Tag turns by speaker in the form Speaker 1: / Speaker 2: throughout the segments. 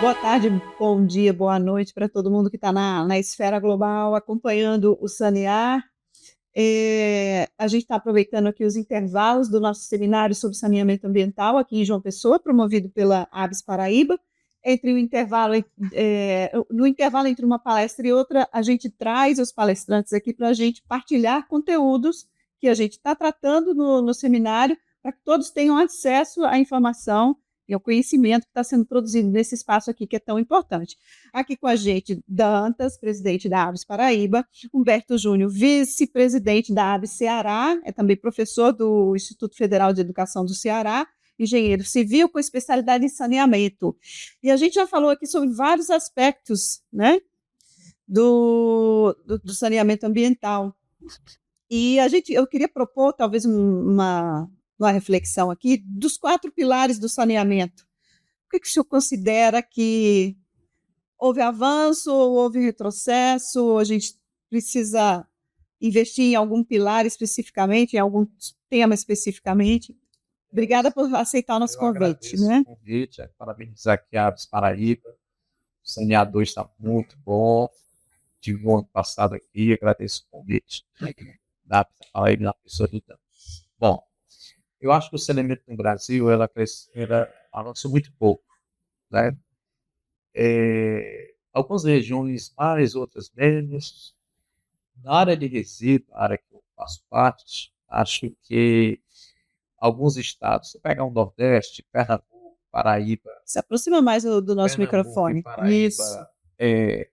Speaker 1: Boa tarde, bom dia, boa noite para todo mundo que está na esfera global acompanhando o Sanear. A gente está aproveitando aqui os intervalos do nosso seminário sobre saneamento ambiental aqui em João Pessoa, promovido pela ABS Paraíba. No intervalo entre uma palestra e outra, a gente traz os palestrantes aqui para a gente partilhar conteúdos que a gente está tratando no seminário, para que todos tenham acesso à informação e ao conhecimento que está sendo produzido nesse espaço aqui, que é tão importante. Aqui com a gente, Dantas, presidente da ABS Paraíba, Humberto Júnior, vice-presidente da ABS Ceará, é também professor do Instituto Federal de Educação do Ceará, engenheiro civil com especialidade em saneamento. E a gente já falou aqui sobre vários aspectos, né, do saneamento ambiental. E eu queria propor, talvez, uma reflexão aqui dos 4 pilares do saneamento. O que o senhor considera que houve avanço, ou houve retrocesso, ou a gente precisa investir em algum pilar especificamente, em algum tema especificamente? Obrigada por aceitar o nosso
Speaker 2: Eu
Speaker 1: convite,
Speaker 2: agradeço
Speaker 1: né?
Speaker 2: o convite, parabenizar aqui a Aves Paraíba. O saneador está muito bom. Tive o ano passado aqui, agradeço o convite da Aves Paraíba na pessoa do Dan. Bom, eu acho que o saneamento no Brasil ela avançou muito pouco, né? Algumas regiões mais, outras menos. Na área de resíduo, a área que eu faço parte, acho que alguns estados, se pegar o Nordeste, Pernambuco, Paraíba,
Speaker 1: Se aproxima mais do nosso
Speaker 2: Pernambuco e
Speaker 1: microfone. Isso.
Speaker 2: Paraíba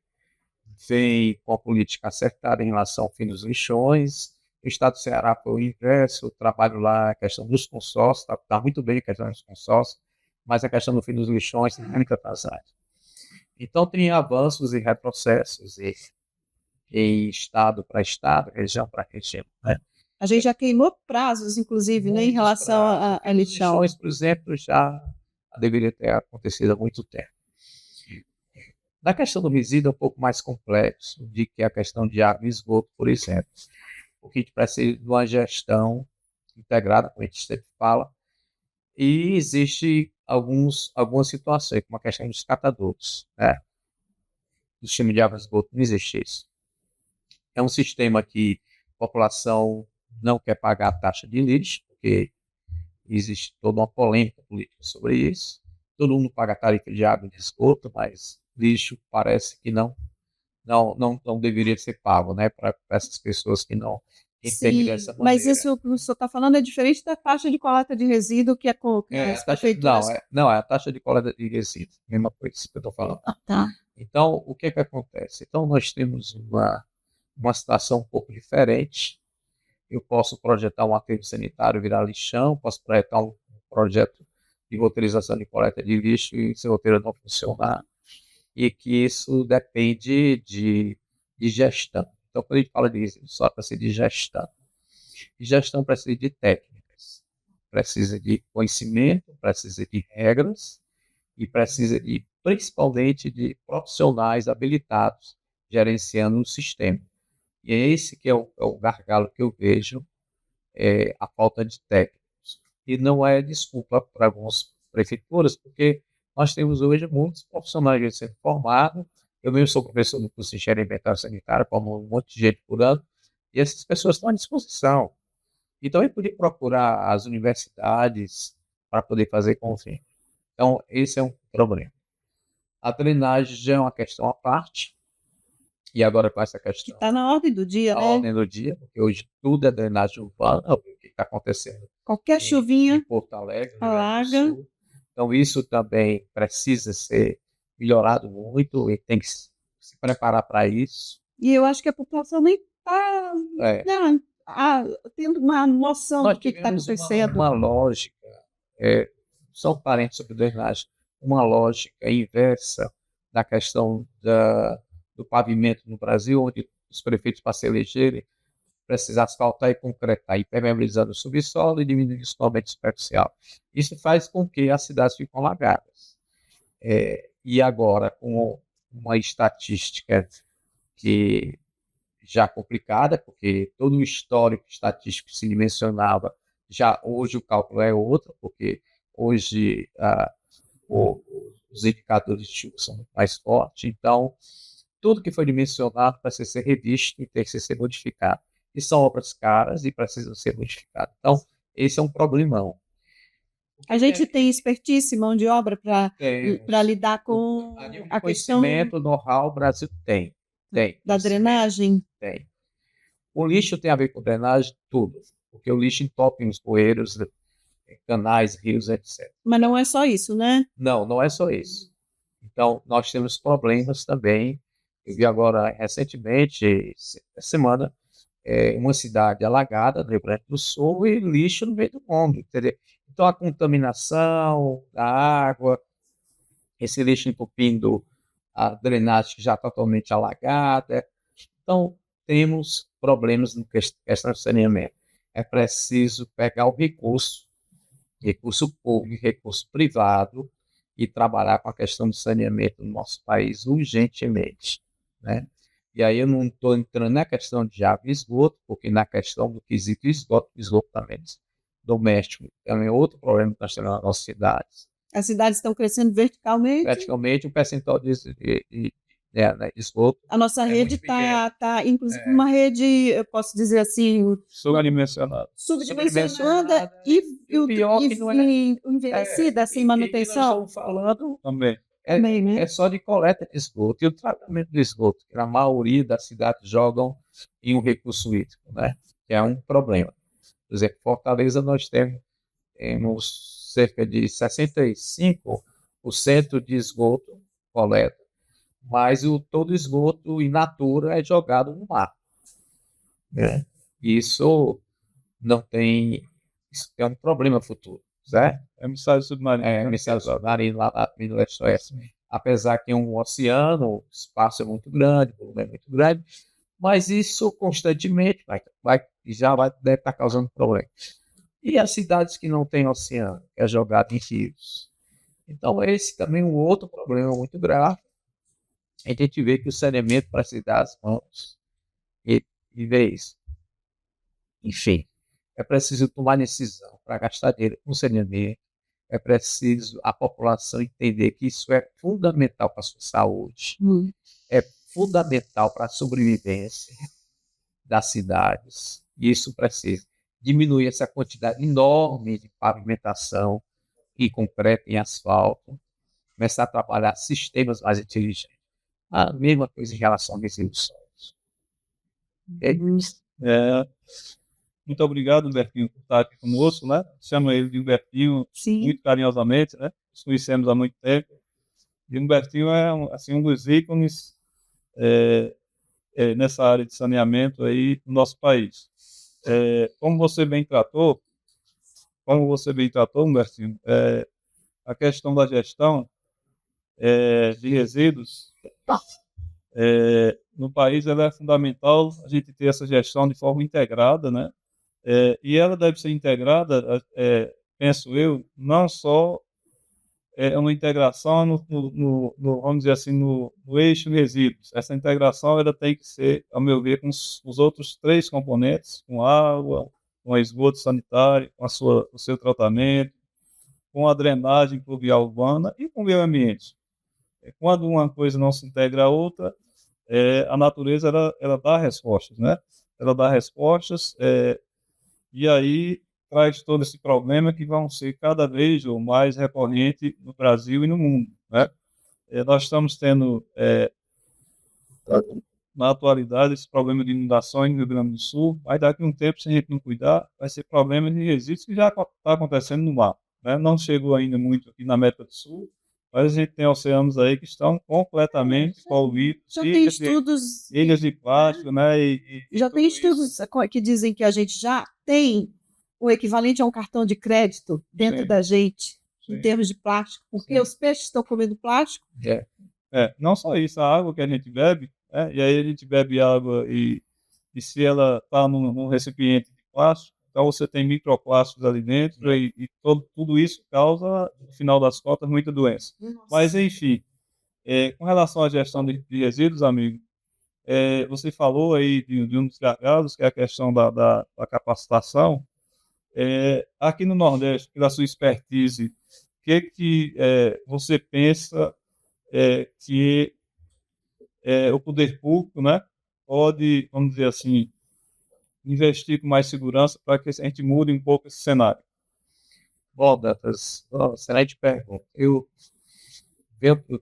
Speaker 2: vem com a política acertada em relação ao fim dos lixões. O estado do Ceará foi o inverso, o trabalho lá, a questão dos consórcios, está muito bem a questão dos consórcios, mas a questão do fim dos lixões tem muita atrasada. Então, tem avanços e retrocessos em estado para estado, região para região. Né?
Speaker 1: A gente já queimou prazos, inclusive, né, em relação a lixão.
Speaker 2: Lixões, por exemplo, já deveria ter acontecido há muito tempo. Na questão do resíduo é um pouco mais complexo do que a questão de água e esgoto, por exemplo. Porque a gente precisa de uma gestão integrada, como a gente sempre fala, e existe algumas situações, como a questão dos catadores. Né? O sistema de água e esgoto não existe isso. É um sistema que a população não quer pagar a taxa de lixo, porque existe toda uma polêmica política sobre isso. Todo mundo paga tarifa de água e de esgoto, mas lixo parece que não deveria ser pago, né, para essas pessoas que não entendem dessa
Speaker 1: Sim, mas
Speaker 2: maneira.
Speaker 1: isso que o senhor está falando é diferente da taxa de coleta de resíduo que
Speaker 2: A
Speaker 1: as
Speaker 2: taxa,
Speaker 1: prefeituras...
Speaker 2: não, é a taxa de coleta de resíduos, mesma coisa que eu estou falando.
Speaker 1: Ah, tá.
Speaker 2: Então, o que acontece? Então, nós temos uma situação um pouco diferente. Eu posso projetar um aterro sanitário virar lixão, posso projetar um projeto de roteirização de coleta de lixo e esse roteiro não funcionar. E que isso depende de gestão. Então, quando a gente fala de resíduo só, precisa de gestão. E gestão precisa de técnicas, precisa de conhecimento, precisa de regras e precisa principalmente de profissionais habilitados gerenciando o sistema. E é esse que é o gargalo que eu vejo, a falta de técnicos. E não é desculpa para algumas prefeituras, porque nós temos hoje muitos profissionais sendo formados. Eu mesmo sou professor do curso de Engenharia Ambiental e Sanitária, como um monte de gente por ano, e essas pessoas estão à disposição. Então, eu podia procurar as universidades para poder fazer confins. Então, esse é um problema. A drenagem já é uma questão à parte, e agora com essa
Speaker 1: Que
Speaker 2: questão
Speaker 1: está na ordem do dia,
Speaker 2: da
Speaker 1: né?
Speaker 2: ordem do dia, porque hoje tudo é drenagem urbana, o que está acontecendo
Speaker 1: Qualquer
Speaker 2: em
Speaker 1: chuvinha
Speaker 2: Porto Alegre, no Rio Grande do
Speaker 1: alaga.
Speaker 2: Sul. Então, isso também precisa ser melhorado muito e tem que se preparar para isso.
Speaker 1: E eu acho que a população nem está
Speaker 2: É,
Speaker 1: tendo uma noção do
Speaker 2: nós
Speaker 1: que está
Speaker 2: tivemos
Speaker 1: acontecendo.
Speaker 2: uma lógica, só um parênteses sobre drenagem, uma lógica inversa da questão do pavimento no Brasil, onde os prefeitos, para se elegerem, precisam asfaltar e concretar, impermeabilizando o subsolo e diminuindo o escoamento superficial. Isso faz com que as cidades fiquem alagadas. E agora, com uma estatística que já complicada, porque todo o histórico estatístico que se mencionava, já hoje o cálculo é outro, porque hoje os indicadores de chuva são muito mais fortes. Então, tudo que foi dimensionado precisa ser revisto e tem que ser modificado. E são obras caras e precisam ser modificadas. Então, esse é um problemão.
Speaker 1: A gente tem expertise, mão de obra para lidar com a questão
Speaker 2: conhecimento, know-how, o Brasil tem.
Speaker 1: Da drenagem?
Speaker 2: Tem. O lixo tem a ver com drenagem, tudo. Porque o lixo entope os bueiros, canais, rios, etc.
Speaker 1: Mas não é só isso, né?
Speaker 2: Não, não é só isso. Então, nós temos problemas também. Eu vi agora, recentemente, essa semana, uma cidade alagada no Rio Grande do Sul e lixo no meio do mundo, entendeu? Então, a contaminação da água, esse lixo entupindo a drenagem já totalmente alagada. Então, temos problemas no questão de saneamento. É preciso pegar o recurso público, recurso privado, e trabalhar com a questão do saneamento no nosso país urgentemente, né? E aí eu não estou entrando na questão de água e esgoto, porque na questão do quesito esgotamento doméstico também é outro problema que nós temos nas nossas cidades.
Speaker 1: As cidades estão crescendo verticalmente?
Speaker 2: Verticalmente, o percentual de esgoto.
Speaker 1: A nossa rede está, inclusive, uma rede, eu posso dizer assim,
Speaker 3: subdimensionada
Speaker 1: e o pior que não é envelhecida, sem manutenção.
Speaker 2: Nós estamos falando
Speaker 3: também.
Speaker 2: É só de coleta de esgoto e o tratamento do esgoto, que a maioria das cidades jogam em um recurso hídrico, né? Que é um problema. Por exemplo, em Fortaleza nós temos cerca de 65% de esgoto coleta, mas todo o esgoto in natura é jogado no mar, né? Isso não tem, isso é um problema futuro, certo?
Speaker 3: Emissário submarino.
Speaker 2: Emissário submarino lá no leste-oeste. Apesar que é um oceano, o espaço é muito grande, o volume é muito grande, mas isso constantemente deve estar causando problema. E as cidades que não têm oceano, que é jogado em rios. Então, esse também é um outro problema muito grave. A gente vê que o saneamento para se dar as mãos e ver isso. Enfim, é preciso tomar decisão para gastar dinheiro com saneamento. É preciso a população entender que isso é fundamental para a sua saúde, é fundamental para a sobrevivência das cidades. E isso precisa diminuir essa quantidade enorme de pavimentação e concreto em asfalto, começar a trabalhar sistemas mais inteligentes. A mesma coisa em relação a resíduos sólidos.
Speaker 3: Muito obrigado, Humbertinho, por estar aqui conosco, né? Chamo ele de Humbertinho muito carinhosamente, né? Nos conhecemos há muito tempo. E Humbertinho é um dos ícones nessa área de saneamento aí no nosso país. Como você bem tratou, Humbertinho, a questão da gestão de resíduos no país ela é fundamental a gente ter essa gestão de forma integrada, né? E ela deve ser integrada, penso eu, não só uma integração vamos dizer assim, no eixo resíduos. Essa integração ela tem que ser, ao meu ver, com os outros 3 componentes, com água, com esgoto sanitário, com o seu tratamento, com a drenagem pluvial urbana e com o meio ambiente. Quando uma coisa não se integra à outra, a natureza ela dá respostas, né? Ela dá respostas e aí traz todo esse problema que vão ser cada vez ou mais recorrente no Brasil e no mundo, né? Nós estamos tendo, na atualidade, esse problema de inundações no Rio Grande do Sul, mas daqui a um tempo, se a gente não cuidar, vai ser problema de resíduos que já está acontecendo no mar, né? Não chegou ainda muito aqui na América do Sul, mas a gente tem oceanos aí que estão completamente poluídos.
Speaker 1: Já tem estudos...
Speaker 3: Ilhas de plástico, né?
Speaker 1: Já tem estudos que dizem que a gente já tem o equivalente a um cartão de crédito dentro da gente, em termos de plástico, porque os peixes estão comendo plástico.
Speaker 3: Não só isso, a água que a gente bebe, e aí a gente bebe água e se ela está num recipiente de plástico, então você tem microplásticos ali dentro e tudo isso causa, no final das contas, muita doença. Nossa. Mas, enfim, com relação à gestão de resíduos, amigo, você falou aí de um dos gargalos, que é a questão da capacitação. Aqui no Nordeste, pela sua expertise, que você pensa que o poder público, né, pode, vamos dizer assim, investir com mais segurança para que a gente mude um pouco esse cenário?
Speaker 2: Bom, Dantas, excelente pergunta. Eu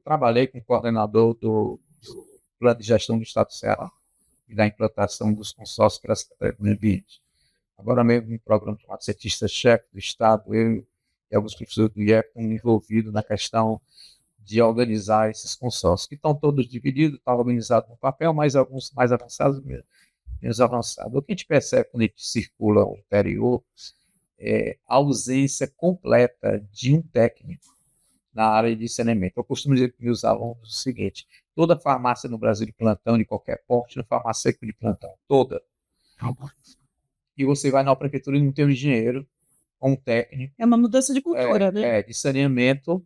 Speaker 2: trabalhei com o coordenador do Plano de Gestão do Estado do Ceará e da implantação dos consórcios para a Secretaria do Meio Ambiente. Agora mesmo, um programa chamado Cientista-Chefe do Estado, eu e alguns professores do IEP estão envolvidos na questão de organizar esses consórcios, que estão todos divididos, estão organizados no papel, mas alguns mais avançados, menos avançados. O que a gente percebe quando a gente circula no interior é a ausência completa de um técnico na área de saneamento. Eu costumo dizer para meus alunos o seguinte: toda farmácia no Brasil de plantão, de qualquer porte, no farmacêutico de plantão, toda. E você vai na prefeitura e não tem um engenheiro, ou um técnico.
Speaker 1: É uma mudança de cultura, né?
Speaker 2: De saneamento,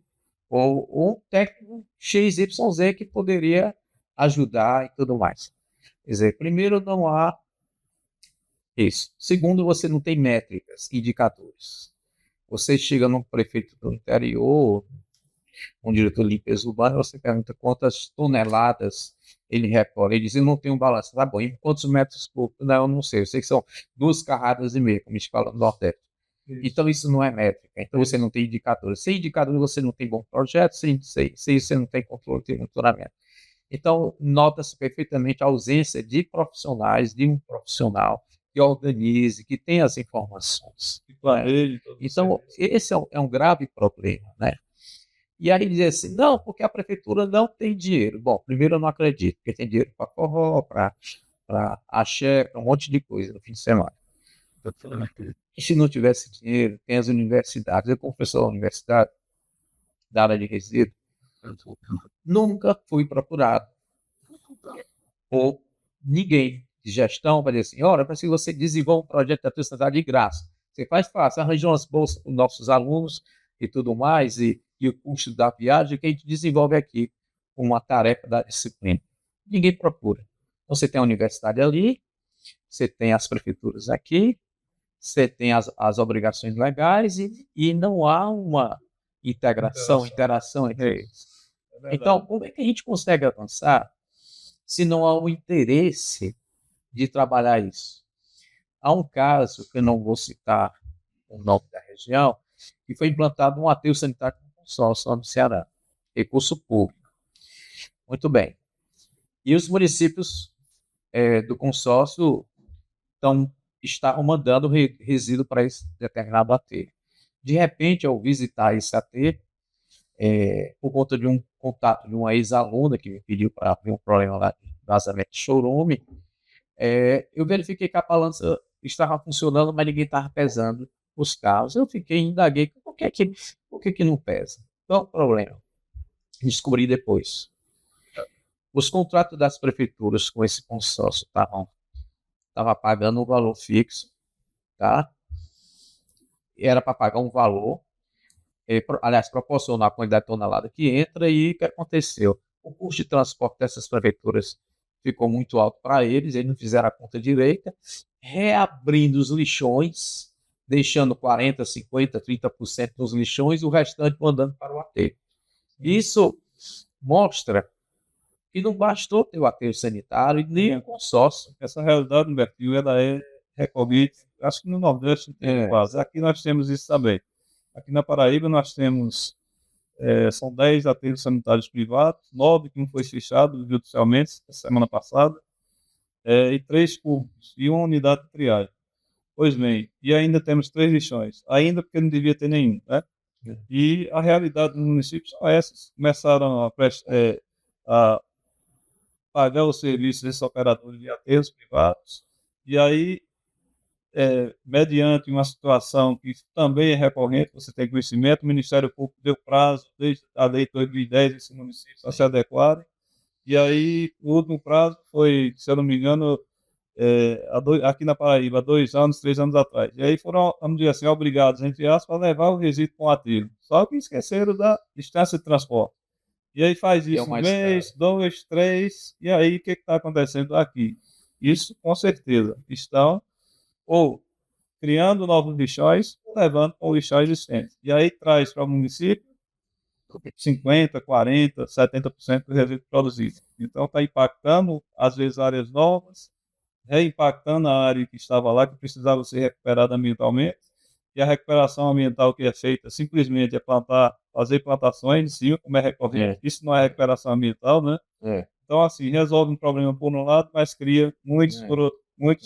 Speaker 2: ou um técnico XYZ que poderia ajudar e tudo mais. Quer dizer, primeiro, não há isso. Segundo, você não tem métricas, indicadores. Você chega num prefeito do interior, um diretor de limpeza urbana, você pergunta quantas toneladas ele recolhe. Ele diz: eu não tenho um balanço. Tá bom, e quantos metros cúbicos? Não, eu não sei. Eu sei que são 2,5 carradas, como a gente fala no Nordeste. Então, isso não é métrica. Então, você não tem indicadores. Sem indicadores, você não tem bom projeto. Sem você não tem controle, tem monitoramento. Então, nota-se perfeitamente a ausência de profissionais, de um profissional que organize, que tenha as informações.
Speaker 3: Planeje.
Speaker 2: Então, esse é um grave problema, né? E aí dizer assim: não, porque a prefeitura não tem dinheiro. Bom, primeiro eu não acredito, porque tem dinheiro para forró, para axé, para um monte de coisa no fim de semana. E se não tivesse dinheiro, tem as universidades. Eu, como professor da universidade, da área de resíduos, nunca fui procurado por ninguém de gestão para dizer assim: olha, para que você desenvolva um projeto da tua cidade de graça. Você faz fácil, arranja umas bolsas para os nossos alunos e tudo mais, e o custo da viagem que a gente desenvolve aqui, uma tarefa da disciplina. Ninguém procura. Então, você tem a universidade ali, você tem as prefeituras aqui, você tem as obrigações legais e não há uma interação entre eles. Então, como é que a gente consegue avançar se não há um interesse de trabalhar isso? Há um caso, que eu não vou citar o nome da região, que foi implantado um aterro sanitário com consórcio no Ceará, recurso público. Muito bem. E os municípios do consórcio estavam mandando resíduo para esse determinado aterro. De repente, ao visitar esse aterro, por conta de um contato de uma ex-aluna que me pediu para ver um problema lá de vazamento de chorume, eu verifiquei que a balança estava funcionando, mas ninguém estava pesando os carros. Eu indaguei, por que não pesa? Qual é o problema? Descobri depois. Os contratos das prefeituras com esse consórcio estavam pagando um valor fixo, tá? Era para pagar um valor, aliás, proporcionar a quantidade de tonelada que entra, e o que aconteceu? O custo de transporte dessas prefeituras ficou muito alto para eles não fizeram a conta direita, reabrindo os lixões, deixando 40%, 50%, 30% dos lixões e o restante mandando para o aterro. Isso mostra que não bastou ter o aterro sanitário e nem o consórcio.
Speaker 3: Essa realidade, Humberto, ela é recorrente, acho que no Nordeste tem quase. Aqui nós temos isso também. Aqui na Paraíba nós temos, são 10 aterros sanitários privados, 9 que não foi fechado judicialmente a semana passada, e 3 públicos, e uma unidade de triagem. Pois bem, e ainda temos 3 lixões, ainda porque não devia ter nenhum, né? E a realidade dos municípios são essas. Começaram a pagar os serviços desses operadores de aterros privados, e aí, mediante uma situação que também é recorrente, você tem conhecimento, o Ministério Público deu prazo, desde a lei de 2010, esse município a se adequarem, e aí o último prazo foi, se eu não me engano, aqui na Paraíba, 2 anos, 3 anos atrás. E aí foram, vamos dizer assim, obrigados, entre aspas, a levar o resíduo com o aterro. Só que esqueceram da distância de transporte. E aí faz isso um mês, 2, 3, e aí o que está acontecendo aqui? Isso, com certeza, estão ou criando novos lixões, ou levando para o lixão existente. E aí traz para o município 50%, 40%, 70% do resíduo produzido. Então está impactando, às vezes, áreas novas, reimpactando a área que estava lá, que precisava ser recuperada ambientalmente, e a recuperação ambiental que é feita simplesmente é fazer plantações em cima, como é recorrente. Isso não é recuperação ambiental, né? Então, assim, resolve um problema por um lado, mas cria muitos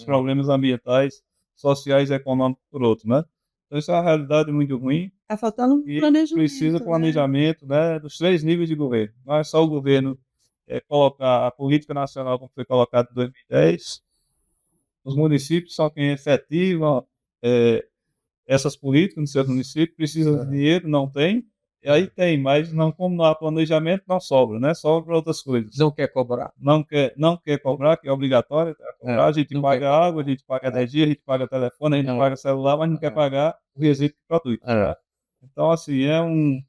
Speaker 3: problemas ambientais, sociais e econômicos por outro, né? Então, isso é uma realidade muito ruim.
Speaker 1: Está faltando um
Speaker 3: E
Speaker 1: planejamento.
Speaker 3: precisa planejamento, né, dos 3 níveis de governo. Não é só o governo colocar a política nacional como foi colocado em 2010. Os municípios são quem efetivam essas políticas no seu município, precisa de dinheiro, não tem. E aí tem, mas não, como não há planejamento, não sobra, né? Sobra para outras coisas.
Speaker 2: Não quer cobrar.
Speaker 3: Não quer cobrar, que é obrigatório. Cobrar. A gente paga água, a gente paga energia, a gente paga telefone, a gente paga celular, mas não quer pagar o resíduo que produz. Então, assim, é um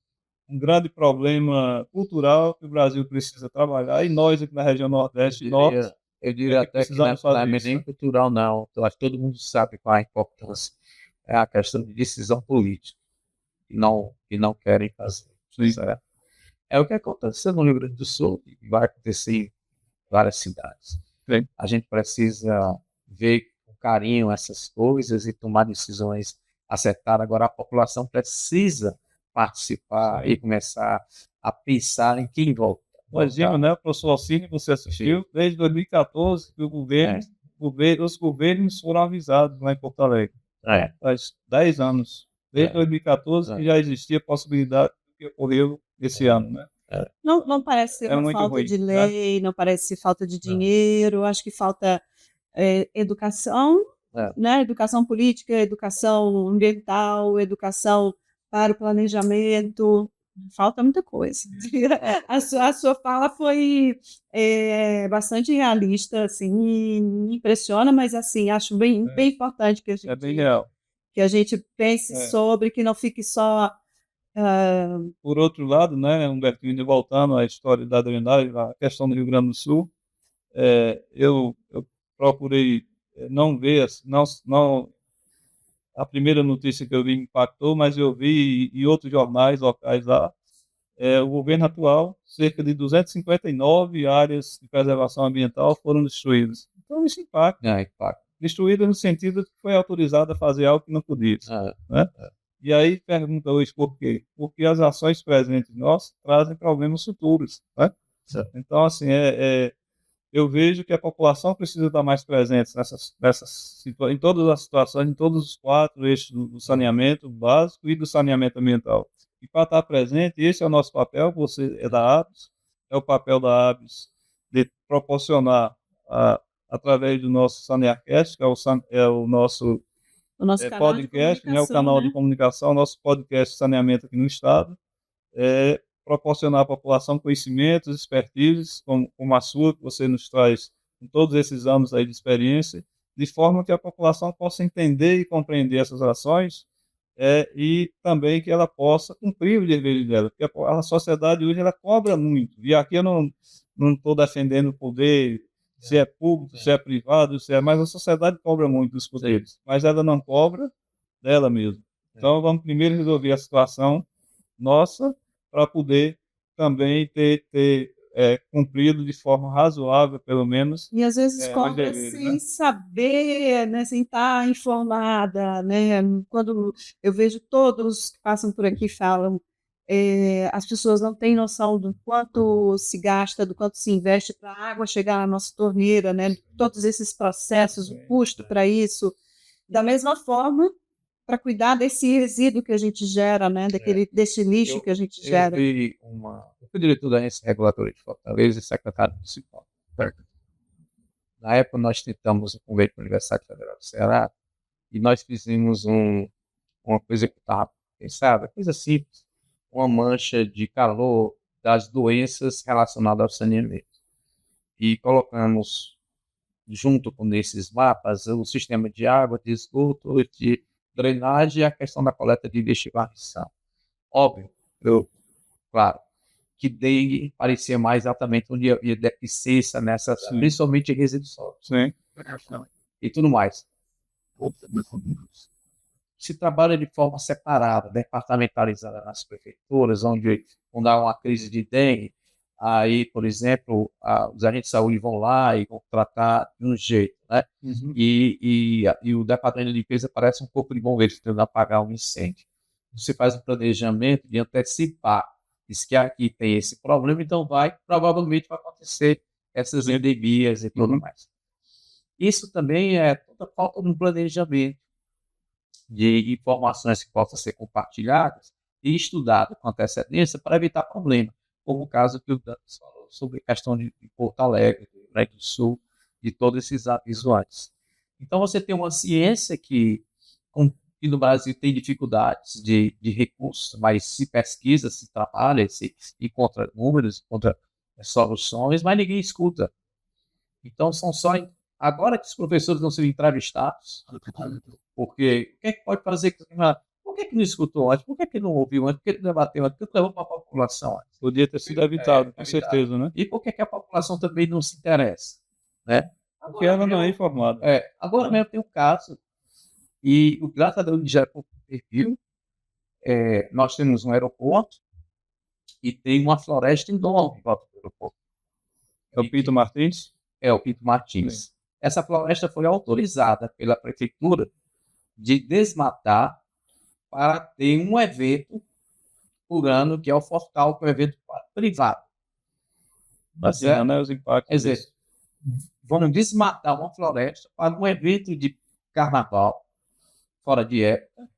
Speaker 3: grande problema cultural que o Brasil precisa trabalhar, e nós aqui na região Nordeste e Norte,
Speaker 2: eu diria até que não é nem cultural, não. Eu acho que todo mundo sabe qual a importância. É a questão de decisão política, que não querem fazer. Certo? É o que aconteceu no Rio Grande do Sul e vai acontecer em várias cidades.
Speaker 3: Sim.
Speaker 2: A gente precisa ver com carinho essas coisas e tomar decisões acertadas. Agora, a população precisa participar e começar a pensar em quem volta.
Speaker 3: Um exemplo, né, o professor Alcine, você assistiu, desde 2014, que os governos foram avisados lá em Porto Alegre. Faz 10 anos. Desde 2014 que já existia a possibilidade do que ocorreu esse ano, né?
Speaker 1: Não parece ser uma falta
Speaker 3: ruim,
Speaker 1: de lei, não parece ser falta de dinheiro, acho que falta educação, né? Educação política, educação ambiental, educação para o planejamento. Falta muita coisa. A sua fala foi bastante realista, assim, me impressiona, mas assim, acho bem importante que a gente,
Speaker 3: bem real.
Speaker 1: Que a gente pense sobre, que não fique só...
Speaker 3: Por outro lado, né, Humbertino, voltando à história da drenagem, a questão do Rio Grande do Sul, eu procurei não ver, não a primeira notícia que eu vi me impactou, mas eu vi em outros jornais locais lá, o governo atual, cerca de 259 áreas de preservação ambiental foram destruídas. Então isso impacta. Destruídas no sentido de que foi autorizado a fazer algo que não podia. Né? E aí pergunta hoje por quê? Porque as ações presentes nossas trazem problemas futuros. Né? Então, assim, eu vejo que a população precisa estar mais presente em todas as situações, em todos os 4 eixos do saneamento básico e do saneamento ambiental. E para estar presente, esse é o nosso papel, você é da ABS, é o papel da ABS de proporcionar, através do nosso SanearCast, que é o nosso podcast, né, o canal de comunicação, nosso podcast de saneamento aqui no Estado, proporcionar à população conhecimentos, expertises, como a sua, que você nos traz com todos esses anos aí de experiência, de forma que a população possa entender e compreender essas ações e também que ela possa cumprir o dever dela, porque a sociedade hoje ela cobra muito, e aqui eu não estou defendendo o poder, se é público, se é privado, mas a sociedade cobra muito dos poderes, mas ela não cobra dela mesma. Então vamos primeiro resolver a situação nossa, para poder também ter cumprido de forma razoável, pelo menos.
Speaker 1: E às vezes cobra sem saber, né, sem estar informada, né? Quando eu vejo todos que passam por aqui falam, as pessoas não têm noção do quanto se gasta, do quanto se investe para a água chegar na nossa torneira, né? Todos esses processos, o custo para isso. Da mesma forma, para cuidar desse resíduo que a gente gera, né? Desse lixo que a gente gera.
Speaker 2: Eu fui diretor da agência regulatória de Fortaleza e secretário municipal. Na época, nós tentamos um convênio com a Universidade Federal do Ceará e nós fizemos uma coisa que estava pensada, coisa simples, uma mancha de calor das doenças relacionadas ao saneamento. E colocamos, junto com esses mapas, o sistema de água, de esgoto, de drenagem e a questão da coleta de lixo e varrição. Óbvio, claro, que dengue parecia mais altamente onde havia deficiência nessa, principalmente resíduos sólidos. E tudo mais. Se trabalha de forma separada, departamentalizada nas prefeituras, onde quando há uma crise de dengue, aí, por exemplo, os agentes de saúde vão lá e vão tratar de um jeito, né? E o departamento de limpeza parece um corpo de bombeiros tentando apagar um incêndio. Você faz um planejamento de antecipar, diz que aqui tem esse problema, então provavelmente vai acontecer essas endemias e tudo mais. Isso também é toda falta de um planejamento de informações que possam ser compartilhadas e estudadas com antecedência para evitar problema, como o caso que o Dantas falou sobre a questão de Porto Alegre, do Rio Grande do Sul, de todos esses avisos antes. Então, você tem uma ciência que no Brasil tem dificuldades de recursos, mas se pesquisa, se trabalha, se encontra números, encontra soluções, mas ninguém escuta. Então, são só agora que os professores vão ser entrevistados, porque o que é que pode fazer? Por que não escutou antes? Por que não ouviu antes? Por que não debateu antes? Por que não levou para a população antes?
Speaker 3: Podia ter sido evitado, com certeza, né?
Speaker 2: E por que a população também não se interessa? Né?
Speaker 3: Porque ela não é informada.
Speaker 2: Agora mesmo tem um caso, e graças a Deus já perfil, nós temos um aeroporto e tem uma floresta enorme em volta do aeroporto.
Speaker 3: É o Pinto Martins?
Speaker 2: É o Pinto Martins. Sim. Essa floresta foi autorizada pela prefeitura de desmatar para ter um evento por ano, que é o Fortal, que é um evento privado.
Speaker 3: Assim, né, os impactos.
Speaker 2: Quer dizer, vão desmatar uma floresta para um evento de carnaval, fora de época,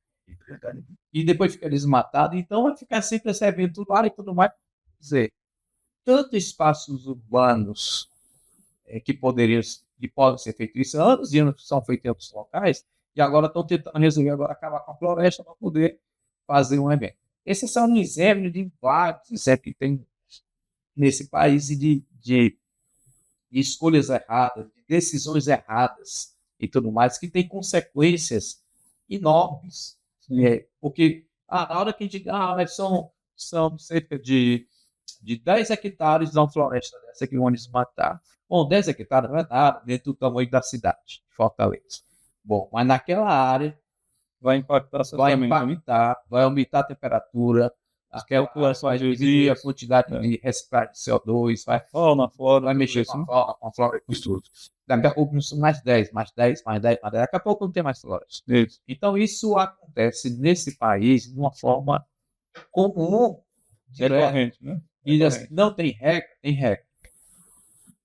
Speaker 2: e depois fica desmatado, então vai ficar sempre esse evento lá e tudo mais. Quer dizer, tanto espaços urbanos que podem ser feitos isso, anos e anos são feitos em outros locais, e agora estão tentando resolver agora acabar com a floresta para poder fazer um evento. Esses são um exemplo de vários exemplos que tem nesse país de escolhas erradas, de decisões erradas e tudo mais, que tem consequências enormes. Porque na hora que a gente mas são cerca de 10 hectares de uma floresta dessa que vão desmatar. Bom, 10 hectares não é nada dentro do tamanho da cidade de Fortaleza. Bom, mas naquela área
Speaker 3: vai impactar,
Speaker 2: vai aumentar a temperatura, a quantidade de reciclagem de CO2, vai mexer com a flora, com tudo. Daqui a pouco não são mais 10, mais 10, mais 10, mais 10. Daqui a pouco não tem mais florestas. Então, isso acontece nesse país de uma forma comum.
Speaker 3: Recorrente, né?
Speaker 2: E assim, não tem regra, tem regra.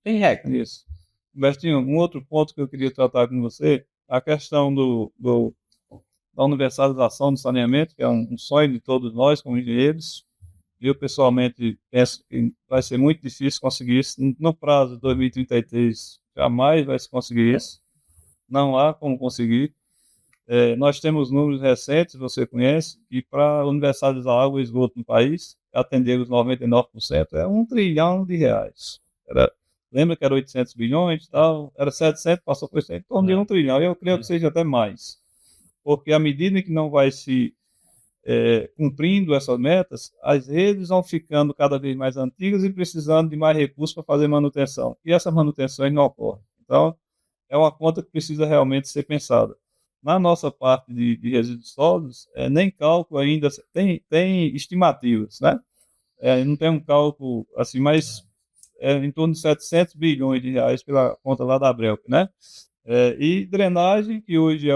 Speaker 2: Tem regra.
Speaker 3: Isso. Bertinho, um outro ponto que eu queria tratar com você, a questão da universalização do saneamento, que é um sonho de todos nós, como engenheiros. Eu, pessoalmente, penso que vai ser muito difícil conseguir isso. No prazo de 2033, jamais vai se conseguir isso. Não há como conseguir. Nós temos números recentes, você conhece, que para universalizar água e esgoto no país, atender os 99%, é R$1 trilhão. Lembra que era 800 bilhões e tal? Era 700, passou por isso, em torno de 1 trilhão. Eu creio que seja até mais. Porque à medida que não vai se cumprindo essas metas, as redes vão ficando cada vez mais antigas e precisando de mais recursos para fazer manutenção. E essa manutenção não ocorre. Então, é uma conta que precisa realmente ser pensada. Na nossa parte de resíduos sólidos, nem cálculo ainda, tem estimativas, né? Não tem um cálculo assim, mas em torno de 700 bilhões de reais pela conta lá da Abrelp, né? E drenagem, que hoje é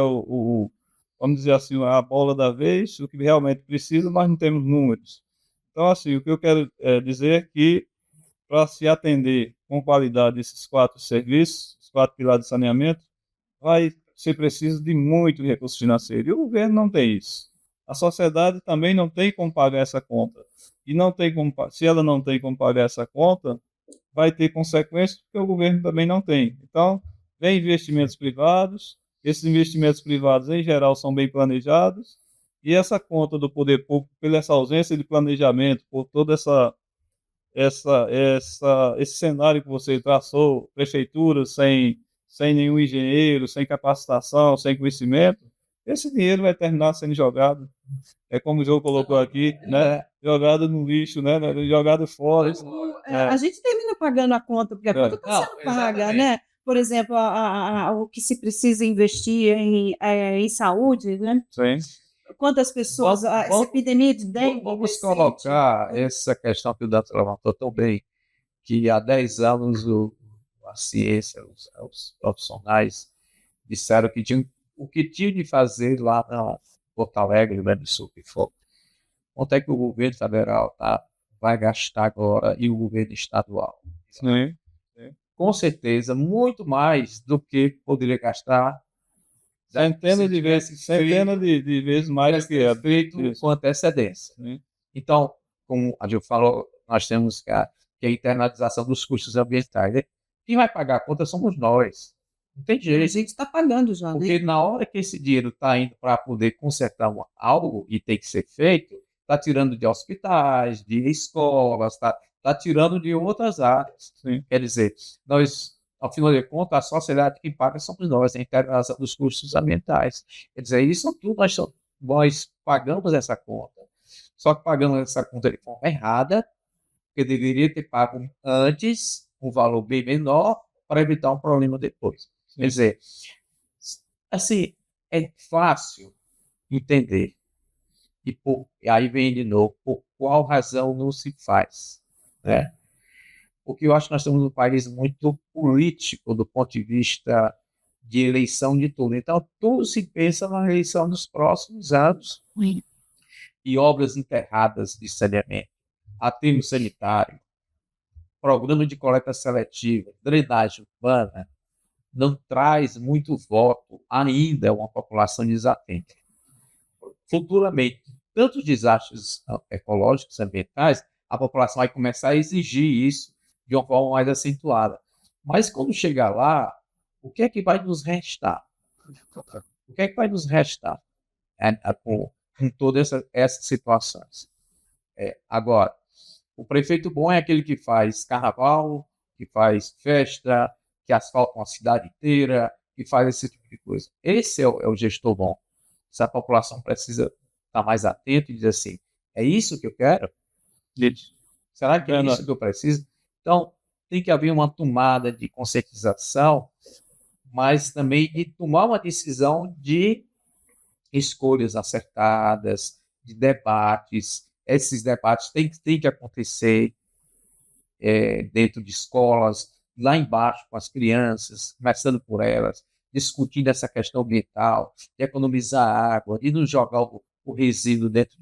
Speaker 3: vamos dizer assim, a bola da vez, o que realmente precisa, mas não temos números. Então, assim, o que eu quero dizer é que, para se atender com qualidade esses 4 serviços, os 4 pilares de saneamento, vai ser preciso de muito recurso financeiro. E o governo não tem isso. A sociedade também não tem como pagar essa conta. E não tem como, se ela não tem como pagar essa conta, vai ter consequências porque o governo também não tem. Então, vem investimentos privados. Esses investimentos privados, em geral, são bem planejados, e essa conta do poder público, pela essa ausência de planejamento, por todo esse cenário que você traçou, prefeituras sem nenhum engenheiro, sem capacitação, sem conhecimento, esse dinheiro vai terminar sendo jogado. É como o João colocou aqui, né? Jogado no lixo, né? Jogado fora.
Speaker 1: A gente termina pagando a conta, porque a conta está sendo paga, né? Por exemplo, o que se precisa investir em saúde, né?
Speaker 3: Sim.
Speaker 1: quantas pessoas, essa epidemia de dengue.
Speaker 2: Vamos colocar essa questão que o Dantas levantou tão bem, que há 10 anos a ciência, os profissionais disseram que o que tinha de fazer lá na Porto Alegre, Rio Grande do Sul, que for. Quanto é que o governo federal vai gastar agora e o governo estadual?
Speaker 3: Sim.
Speaker 2: Com certeza, muito mais do que poderia gastar.
Speaker 3: Centenas de vezes mais do que é
Speaker 2: feito com antecedência.
Speaker 3: Sim.
Speaker 2: Então, como a Gil falou, nós temos que a internalização dos custos ambientais. Né? Quem vai pagar a conta somos nós. Não tem jeito.
Speaker 1: A gente está pagando já,
Speaker 2: porque na hora que esse dinheiro está indo para poder consertar algo e tem que ser feito, está tirando de hospitais, de escolas, está tirando de outras áreas.
Speaker 3: Sim.
Speaker 2: Quer dizer, nós, ao final de contas, a sociedade que paga somos nós, a internalização dos custos ambientais. Quer dizer, isso tudo nós pagamos essa conta. Só que pagamos essa conta de forma errada, porque deveria ter pago antes um valor bem menor para evitar um problema depois. Sim. Quer dizer, assim, é fácil entender. E aí vem de novo, por qual razão não se faz, né? Porque eu acho que nós estamos num país muito político do ponto de vista de eleição de tudo. Então, tudo se pensa na eleição dos próximos anos.
Speaker 1: Sim.
Speaker 2: E obras enterradas de saneamento, aterro sanitário, programa de coleta seletiva, drenagem urbana, não traz muito voto ainda a uma população desatenta. Futuramente, tantos desastres ecológicos, ambientais, a população vai começar a exigir isso de uma forma mais acentuada. Mas quando chegar lá, o que é que vai nos restar? O que é que vai nos restar com todas essas situações? Agora, o prefeito bom é aquele que faz carnaval, que faz festa, que asfalta uma cidade inteira, que faz esse tipo de coisa. Esse é o gestor bom. Se a população precisa estar mais atenta e dizer assim, é isso que eu quero? Será que é isso que eu preciso? Então, tem que haver uma tomada de conscientização, mas também de tomar uma decisão de escolhas acertadas, de debates. Esses debates têm que acontecer dentro de escolas, lá embaixo com as crianças, começando por elas, discutindo essa questão ambiental, de economizar água, de não jogar o resíduo dentro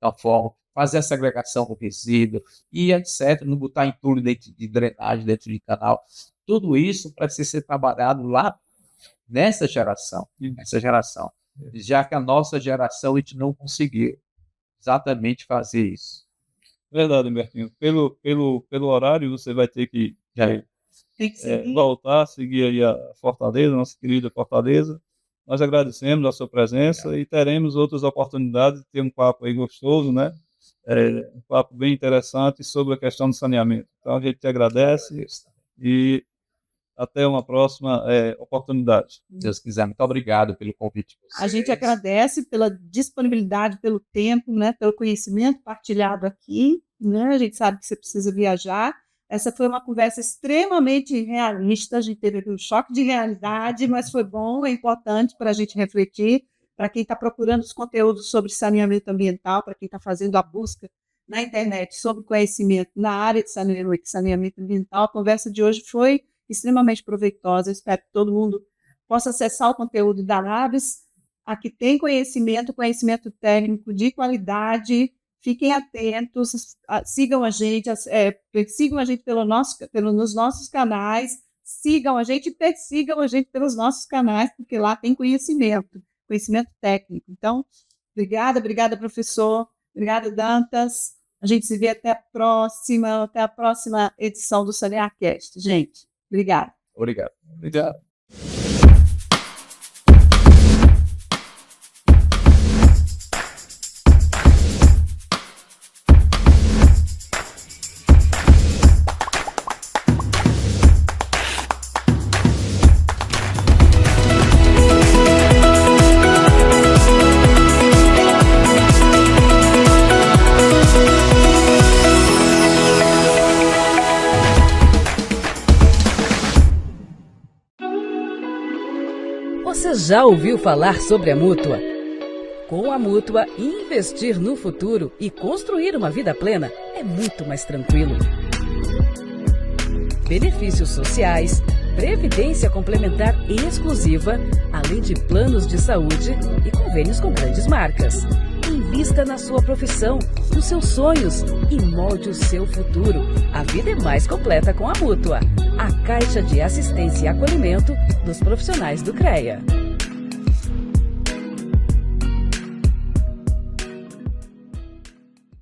Speaker 2: da forma, fazer essa agregação do resíduo, e etc., não botar entulho dentro de drenagem, dentro de canal. Tudo isso precisa ser trabalhado lá nessa geração, já que a nossa geração a gente não conseguiu exatamente fazer isso.
Speaker 3: Verdade, Humbertinho. Pelo horário, você vai ter que voltar, seguir aí a Fortaleza, nossa querida Fortaleza. Nós agradecemos a sua presença e teremos outras oportunidades de ter um papo aí gostoso, né? Um papo bem interessante sobre a questão do saneamento. Então, a gente te agradece e até uma próxima oportunidade.
Speaker 2: Se Deus quiser, muito obrigado pelo convite.
Speaker 1: A gente agradece pela disponibilidade, pelo tempo, né, pelo conhecimento partilhado aqui. Né? A gente sabe que você precisa viajar. Essa foi uma conversa extremamente realista. A gente teve um choque de realidade, mas foi bom, é importante para a gente refletir. Para quem está procurando os conteúdos sobre saneamento ambiental, para quem está fazendo a busca na internet sobre conhecimento na área de saneamento ambiental, a conversa de hoje foi extremamente proveitosa. Eu espero que todo mundo possa acessar o conteúdo da Labs. Aqui tem conhecimento técnico de qualidade. Fiquem atentos, sigam a gente nos nossos canais, sigam a gente e persigam a gente pelos nossos canais, porque lá tem conhecimento técnico. Então, obrigada, professor. Obrigada, Dantas. A gente se vê até a próxima edição do SanearCast. Gente, obrigada.
Speaker 2: Obrigado.
Speaker 4: Você já ouviu falar sobre a Mútua? Com a Mútua, investir no futuro e construir uma vida plena é muito mais tranquilo. Benefícios sociais, previdência complementar exclusiva, além de planos de saúde e convênios com grandes marcas. Invista na sua profissão, nos seus sonhos e molde o seu futuro. A vida é mais completa com a Mútua, a Caixa de Assistência e Acolhimento dos profissionais do CREA.